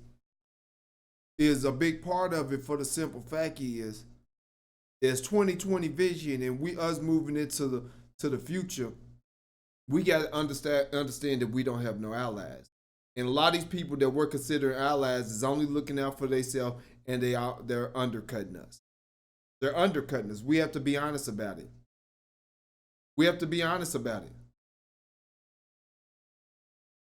is a big part of it, for the simple fact is there's 2020 vision, and us moving into the future, we got to understand that we don't have no allies. And a lot of these people that we're considering allies is only looking out for themselves, and they're undercutting us. They're undercutting us. We have to be honest about it.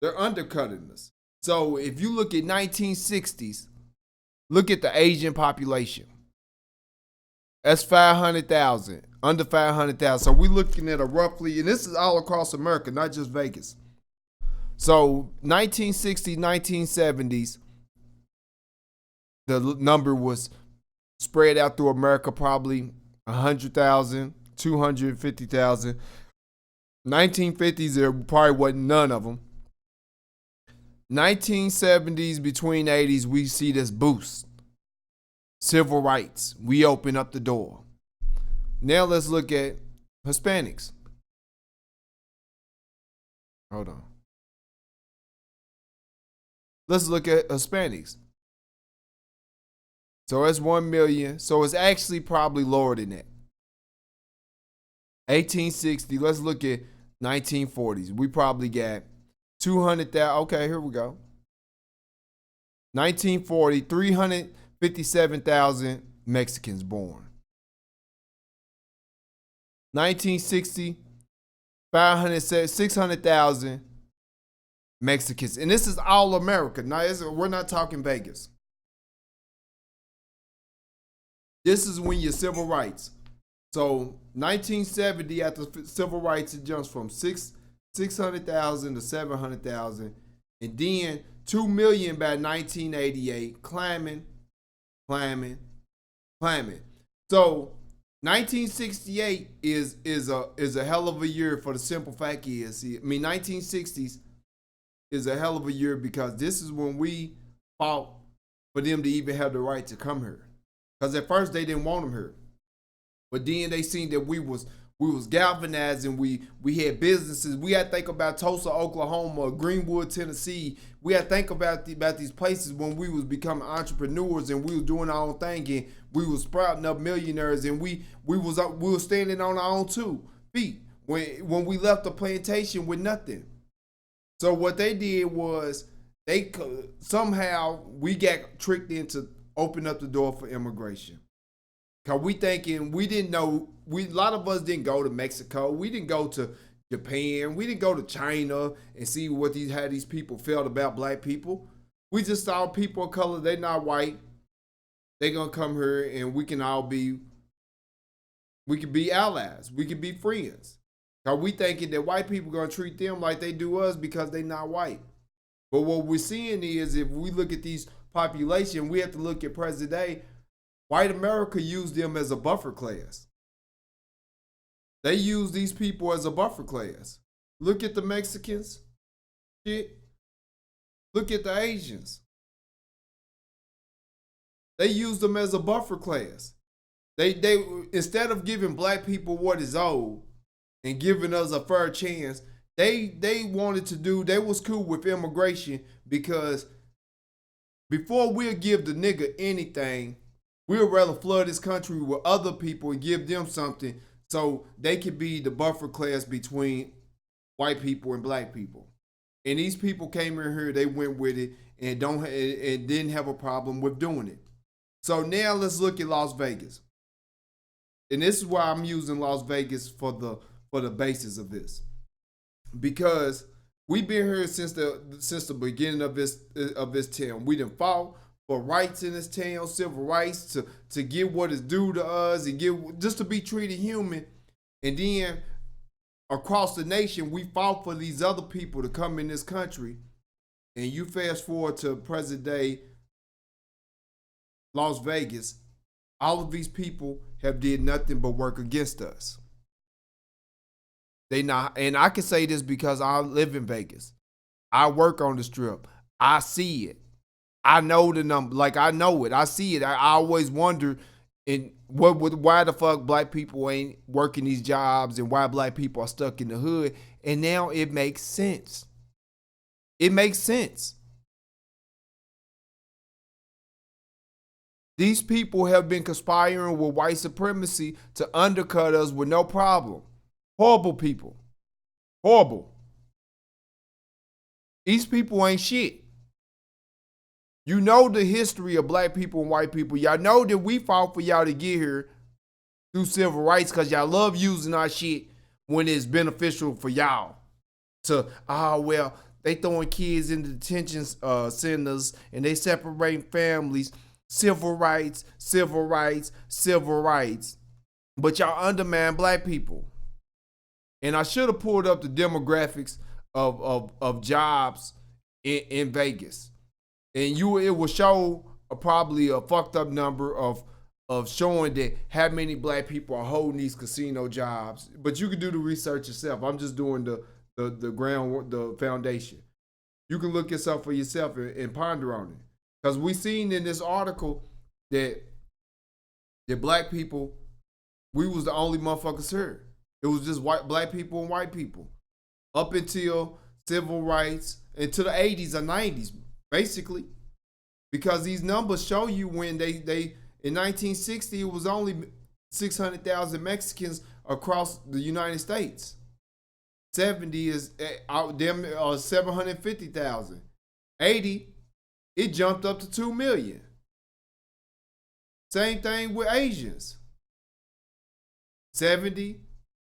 They're undercutting us. So if you look at 1960s, look at the Asian population. That's 500,000, under 500,000. So we're looking at a roughly, and this is all across America, not just Vegas. So 1960s, 1970s, the number was spread out through America, probably 100,000, 250,000. 1950s, there probably wasn't none of them. 1970s, between 80s, we see this boost. Civil rights. We open up the door. Now let's look at Hispanics. Hold on. Let's look at Hispanics. So it's 1 million. So it's actually probably lower than that. 1860. Let's look at 1940s. We probably got 200,000. Okay, here we go. 1940, 357,000 Mexicans born. 1960, 600,000 Mexicans. And this is all America. Now, we're not talking Vegas. This is when your civil rights. So 1970, after civil rights, it jumps from 600,000 to 700,000. And then 2 million by 1988, climbing. So 1968 is a hell of a year for the simple fact is, 1960s is a hell of a year because this is when we fought for them to even have the right to come here. Because at first they didn't want them here, but then they seen that we was galvanized and we had businesses. We had to think about Tulsa, Oklahoma, Greenwood, Tennessee. We had to think about these places when we was becoming entrepreneurs and we was doing our own thing and we was sprouting up millionaires and we was standing on our own 2 feet when we left the plantation with nothing. So what they did was somehow we got tricked into open up the door for immigration. Cause we thinking we didn't know. A lot of us didn't go to Mexico. We didn't go to Japan. We didn't go to China and see how these people felt about black people. We just saw people of color. They not white. They gonna come here and we can be allies. We can be friends. Cause we thinking that white people gonna treat them like they do us because they not white. But what we're seeing is if we look at these population, we have to look at present day. White America used them as a buffer class. They use these people as a buffer class. Look at the Mexicans. Shit. Look at the Asians. They use them as a buffer class. They instead of giving black people what is owed and giving us a fair chance, they was cool with immigration because before we'll give the nigga anything, we'd rather flood this country with other people and give them something so they could be the buffer class between white people and black people. And these people came in here, they went with it and didn't have a problem with doing it. So now let's look at Las Vegas. And this is why I'm using Las Vegas for the basis of this. Because we've been here since the beginning of this town. We done fought for rights in this town, civil rights to get what is due to us and just to be treated human. And then across the nation, we fought for these other people to come in this country. And you fast forward to present day Las Vegas, all of these people have did nothing but work against us. And I can say this because I live in Vegas. I work on the Strip. I see it. I know the number. Like, I know it. I see it. I always wonder why the fuck black people ain't working these jobs and why black people are stuck in the hood. And now it makes sense. It makes sense. These people have been conspiring with white supremacy to undercut us with no problem. Horrible people. Horrible. These people ain't shit. You know the history of black people and white people. Y'all know that we fought for y'all to get here through civil rights because y'all love using our shit when it's beneficial for y'all. They throwing kids into detention centers and they separating families. Civil rights, civil rights, civil rights. But y'all undermine black people. And I should have pulled up the demographics of jobs in Vegas. And it will show probably a fucked up number of of showing that how many black people are holding these casino jobs. But you can do the research yourself. I'm just doing the ground, the foundation. You can look this up for yourself and ponder on it. Because we seen in this article that black people, we was the only motherfuckers here. It was just black people and white people. Up until civil rights, into the 80s or 90s, basically. Because these numbers show you when they in 1960, it was only 600,000 Mexicans across the United States. 70 is them 750,000. 80, it jumped up to 2 million. Same thing with Asians. 70,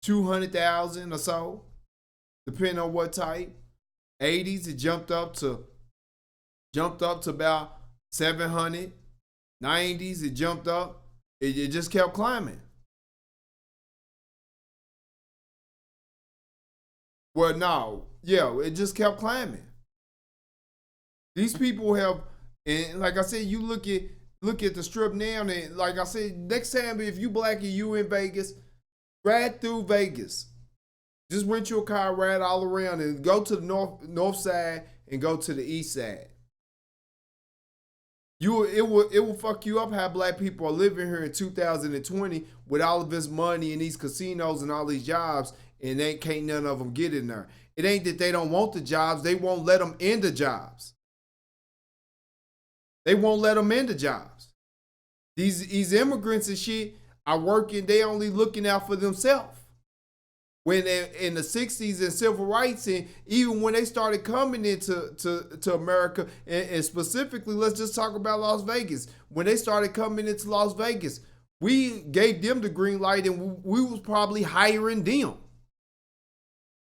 200,000 or so, depending on what type. 80s, it jumped up to about 700. 90s, it jumped up. It just kept climbing. Well, no, yeah, it just kept climbing. These people have, and like I said, you look at the strip now, and like I said, next time if you black and you in Vegas, ride through Vegas. Just rent your car, ride all around, and go to the north side and go to the east side. It will fuck you up how black people are living here in 2020 with all of this money and these casinos and all these jobs, and can't none of them get in there. It ain't that they don't want the jobs, they won't let them in the jobs. They won't let them in the jobs. These immigrants and shit are working, they only looking out for themselves. When in the 60s and civil rights, and even when they started coming into America, and specifically, let's just talk about Las Vegas. When they started coming into Las Vegas, we gave them the green light, and we was probably hiring them.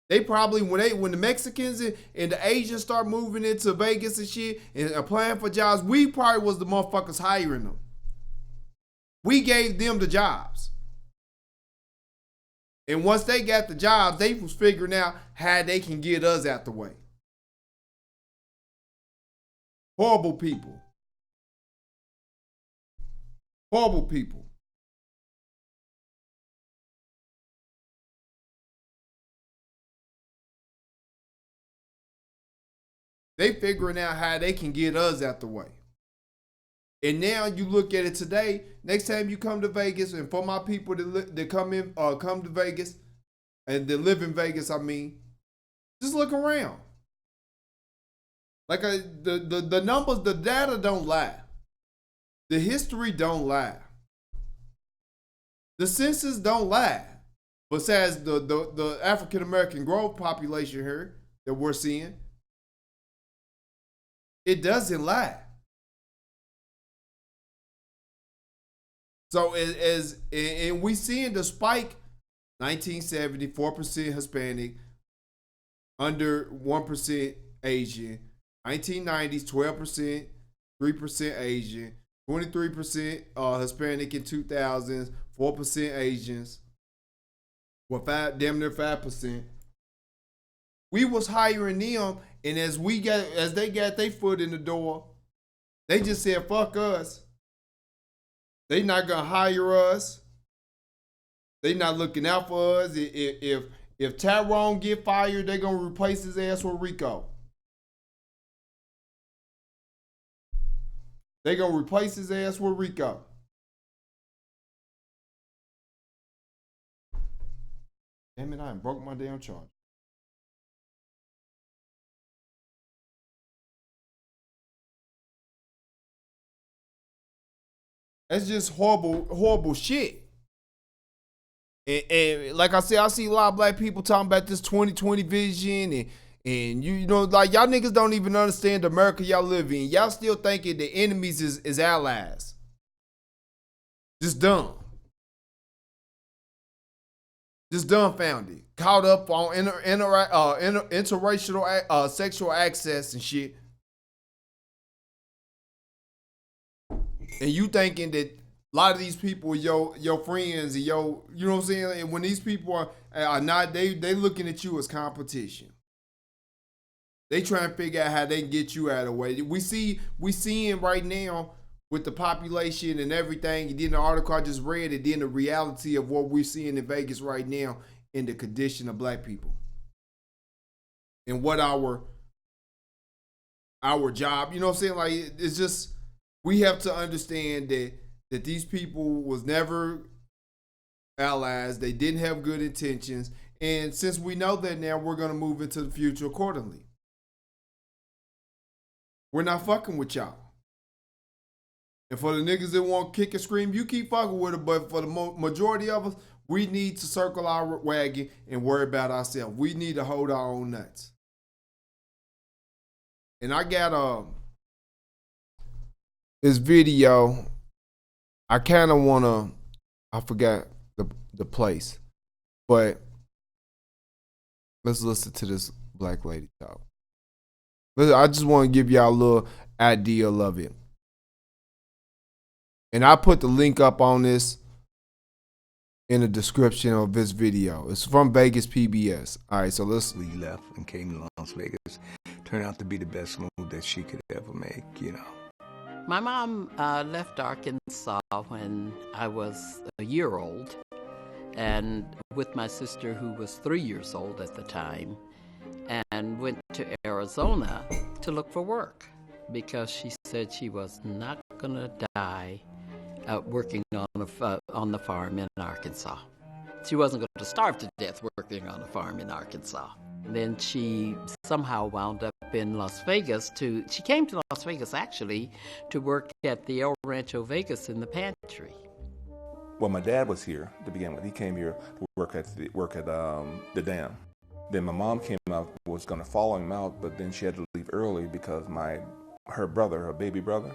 They probably, when the Mexicans and the Asians start moving into Vegas and shit and applying for jobs, we probably was the motherfuckers hiring them. We gave them the jobs. And once they got the jobs, they was figuring out how they can get us out the way. Horrible people. Horrible people. They figuring out how they can get us out the way. And now you look at it today. Next time you come to Vegas, and for my people that come to Vegas and that live in Vegas, I mean, just look around. Like the numbers, the data don't lie. The history don't lie. The census don't lie. Besides the African American growth population here that we're seeing, it doesn't lie. So and we seeing the spike, 1970, 4% Hispanic, under 1% Asian. 1990s, 12%, 3% Asian, 23% Hispanic in 2000s, 4% Asians, damn near 5%. We was hiring them, and as they got their foot in the door, they just said, fuck us. They not gonna hire us. They not looking out for us. If Tyrone get fired, they gonna replace his ass with Rico. They gonna replace his ass with Rico. Damn it, I broke my damn charger. That's just horrible shit. And like I said, I see a lot of black people talking about this 2020 vision, and you know, like y'all niggas don't even understand the America y'all live in. Y'all still thinking the enemies is allies. Just dumb. Just dumbfounded. Caught up on interracial sexual access and shit. And you thinking that a lot of these people are your friends and you know what I'm saying? And when these people are not, they looking at you as competition. They trying to figure out how they can get you out of the way. We seeing right now with the population and everything, and then the article I just read, and then the reality of what we're seeing in Vegas right now in the condition of black people and what our job, you know what I'm saying? Like, it's just, we have to understand that these people was never allies. They didn't have good intentions. And since we know that now, we're going to move into the future accordingly. We're not fucking with y'all. And for the niggas that want to kick and scream, you keep fucking with it. But for the majority of us, we need to circle our wagon and worry about ourselves. We need to hold our own nuts. And I got this video. I kind of want to, I forgot the place, but let's listen to this black lady talk. I just want to give y'all a little idea of it. And I put the link up on this in the description of this video. It's from Vegas PBS. All right, so let's. We left and came to Las Vegas. Turned out to be the best move that she could ever make, you know. My mom left Arkansas when I was a year old, and with my sister, who was 3 years old at the time, and went to Arizona to look for work because she said she was not going to die working on the farm in Arkansas. She wasn't going to starve to death working on a farm in Arkansas. Then she somehow wound up in Las Vegas she came to Las Vegas actually to work at the El Rancho Vegas in the pantry. Well, my dad was here to begin with. He came here to work at the dam. Then my mom came out, was going to follow him out, but then she had to leave early because her baby brother,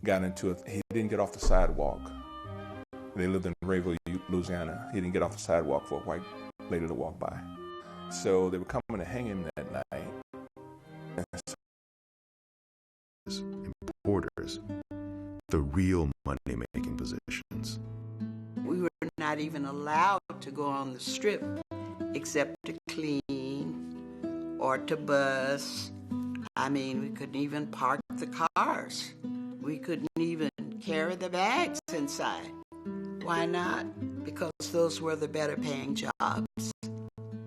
got into it. He didn't get off the sidewalk. They lived in Rayville, Louisiana. He didn't get off the sidewalk for a white lady to walk by. So they were coming to hang him that night. Importers, the real money-making positions. We were not even allowed to go on the strip except to clean or to bus. I mean, we couldn't even park the cars. We couldn't even carry the bags inside. Why not? Because those were the better paying jobs.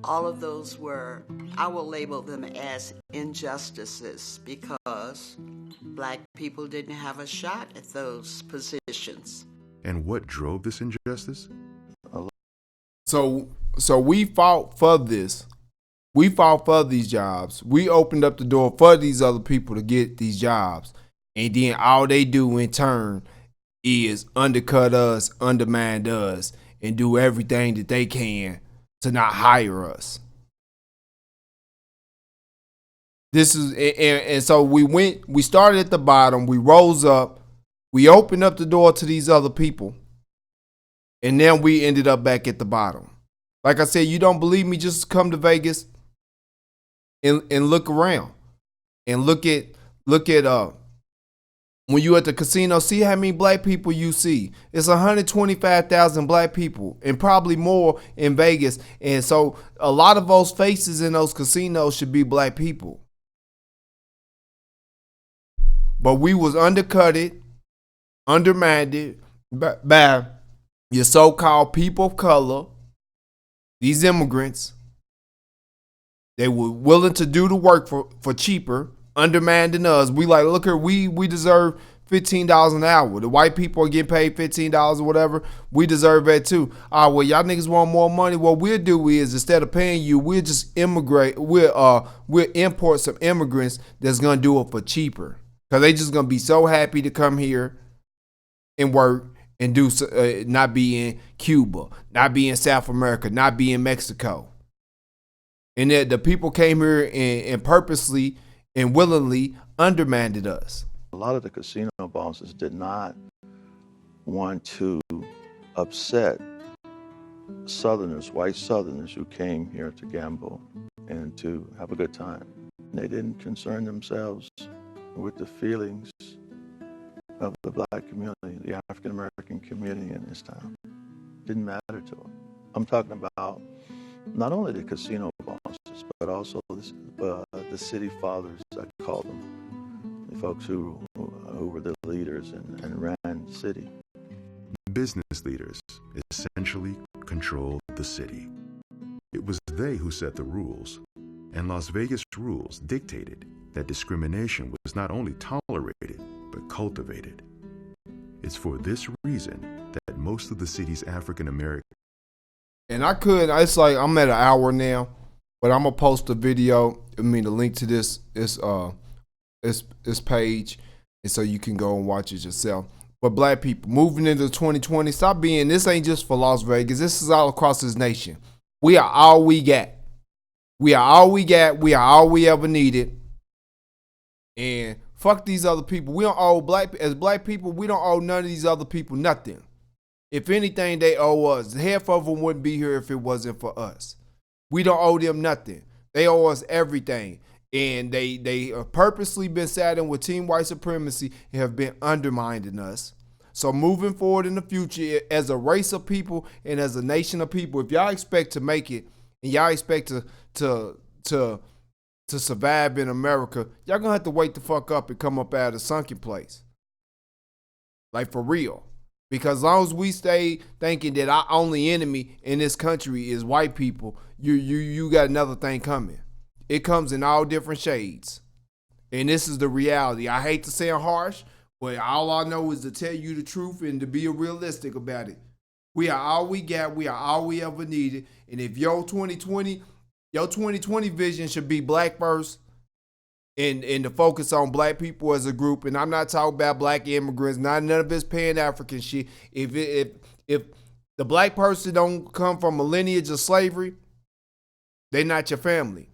All of those were, I will label them as injustices because black people didn't have a shot at those positions. And what drove this injustice? So we fought for this. We fought for these jobs. We opened up the door for these other people to get these jobs. And then all they do in turn is undercut us, undermine us, and do everything that they can to not hire us. This is, and so we started at the bottom, we rose up, we opened up the door to these other people, and then we ended up back at the bottom. Like I said, you don't believe me, just come to Vegas and look around and look at when you at the casino, see how many black people you see. It's 125,000 black people and probably more in Vegas. And so a lot of those faces in those casinos should be black people. But we was undercutted, undermined by your so-called people of color, these immigrants. They were willing to do the work for cheaper, undermining us. We like, look here, we deserve $15 an hour. The white people are getting paid $15 or whatever. We deserve that too. Well, y'all niggas want more money. What we'll do is, instead of paying you, we'll just immigrate. We'll import some immigrants that's gonna do it for cheaper. Cause they just gonna be so happy to come here and work and do not be in Cuba, not be in South America, not be in Mexico. And that the people came here and purposely and willingly undermined us. A lot of the casino bosses did not want to upset Southerners, white Southerners who came here to gamble and to have a good time. They didn't concern themselves with the feelings of the black community, the African American community in this town. It didn't matter to them. I'm talking about not only the casino bosses, but also the city fathers, I call them. the folks who were the leaders and ran the city. Business leaders essentially controlled the city. It was they who set the rules, and Las Vegas rules dictated that discrimination was not only tolerated, but cultivated. It's for this reason that most of the city's African American. And it's like I'm at an hour now, but I'm gonna post a video. The link to this page, and so you can go and watch it yourself. But black people moving into 2020, stop being. This ain't just for Las Vegas. This is all across this nation. We are all we got. We are all we got. We are all we ever needed. And fuck these other people. We don't owe as black people. We don't owe none of these other people nothing. If anything, they owe us. Half of them wouldn't be here if it wasn't for us. We don't owe them nothing. They owe us everything. And they have purposely been saddled with team white supremacy and have been undermining us. So moving forward in the future, as a race of people and as a nation of people, if y'all expect to make it and y'all expect to survive in America, y'all gonna have to wake the fuck up and come up out of the sunken place. Like, for real. Because as long as we stay thinking that our only enemy in this country is white people, you got another thing coming. It comes in all different shades. And this is the reality. I hate to sound harsh, but all I know is to tell you the truth and to be realistic about it. We are all we got. We are all we ever needed. And if your 2020 vision should be black first and to focus on black people as a group. And I'm not talking about black immigrants, none of this Pan-African shit. If the black person don't come from a lineage of slavery, they're not your family.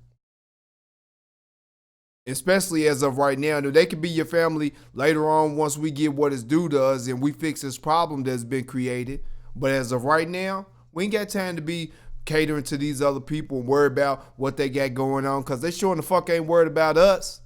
Especially as of right now. They could be your family later on once we get what is due to us and we fix this problem that's been created. But as of right now, we ain't got time to be catering to these other people and worry about what they got going on, because they sure in the fuck ain't worried about us.